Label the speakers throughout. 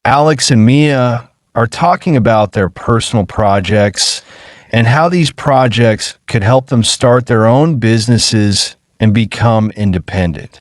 Speaker 1: Alex and Mia are talking about their personal projects and how these projects could help them start their own businesses and become independent.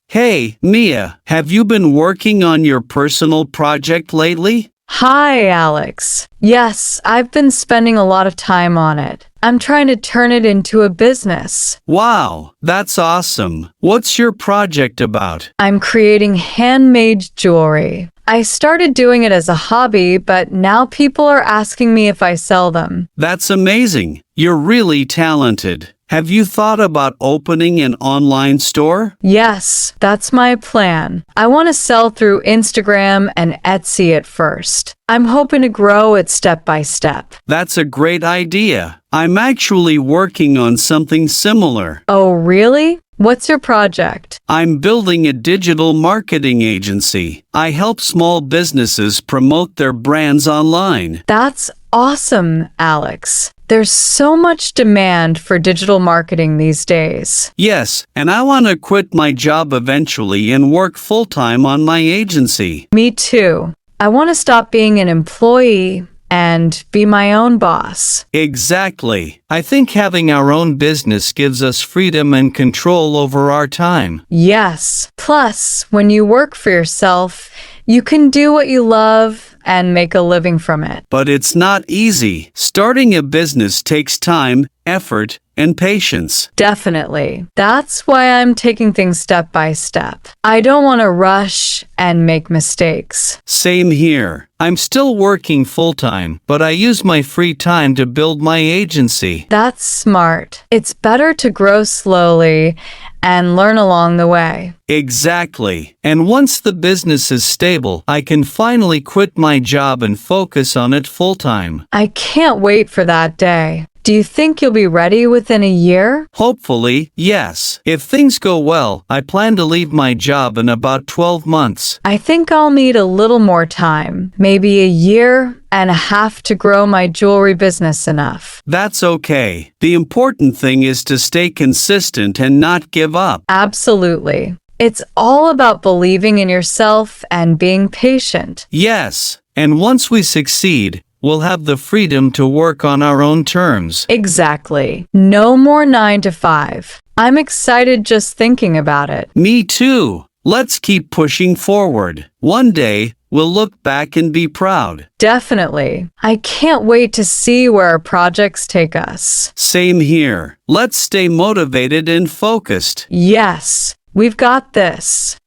Speaker 2: Hey, Mia, have you been working on your personal project lately?
Speaker 3: Hi, Alex. Yes, I've been spending a lot of time on it. I'm trying to turn it into a business.
Speaker 2: Wow, that's awesome. What's your project about?
Speaker 3: I'm creating handmade jewelry. I started doing it as a hobby, but now people are asking me if I sell them.
Speaker 2: That's amazing. You're really talented. Have you thought about opening an online store?
Speaker 3: Yes, that's my plan. I want to sell through Instagram and Etsy at first. I'm hoping to grow it step by step.
Speaker 2: That's a great idea. I'm actually working on something similar.
Speaker 3: Oh, really? What's your project?
Speaker 2: I'm building a digital marketing agency. I help small businesses promote their brands online.
Speaker 3: That's awesome, Alex. There's so much demand for digital marketing these days.
Speaker 2: Yes, and I want to quit my job eventually and work full-time on my agency.
Speaker 3: Me too. I want to stop being an employee and be my own boss.
Speaker 2: Exactly. I think having our own business gives us freedom and control over our time.
Speaker 3: Yes. Plus, when you work for yourself, you can do what you love and make a living from it.
Speaker 2: But it's not easy. Starting a business takes time, effort, and patience.
Speaker 3: Definitely. That's why I'm taking things step by step. I don't want to rush and make mistakes.
Speaker 2: Same here. I'm still working full-time, but I use my free time to build my agency.
Speaker 3: That's smart. It's better to grow slowly and learn along the way.
Speaker 2: Exactly. And once the business is stable, I can finally quit my job and focus on it full-time.
Speaker 3: I can't wait for that day. Do you think you'll be ready within a year?
Speaker 2: Hopefully, yes. If things go well, I plan to leave my job in about 12 months.
Speaker 3: I think I'll need a little more time, maybe a year and a half to grow my jewelry business enough.
Speaker 2: That's okay. The important thing is to stay consistent and not give up.
Speaker 3: Absolutely. It's all about believing in yourself and being patient.
Speaker 2: Yes, and once we succeed, we'll have the freedom to work on our own terms.
Speaker 3: Exactly. No more 9 to 5. I'm excited just thinking about it.
Speaker 2: Me too. Let's keep pushing forward. One day, we'll look back and be proud.
Speaker 3: Definitely. I can't wait to see where our projects take us.
Speaker 2: Same here. Let's stay motivated and focused.
Speaker 3: Yes, we've got this.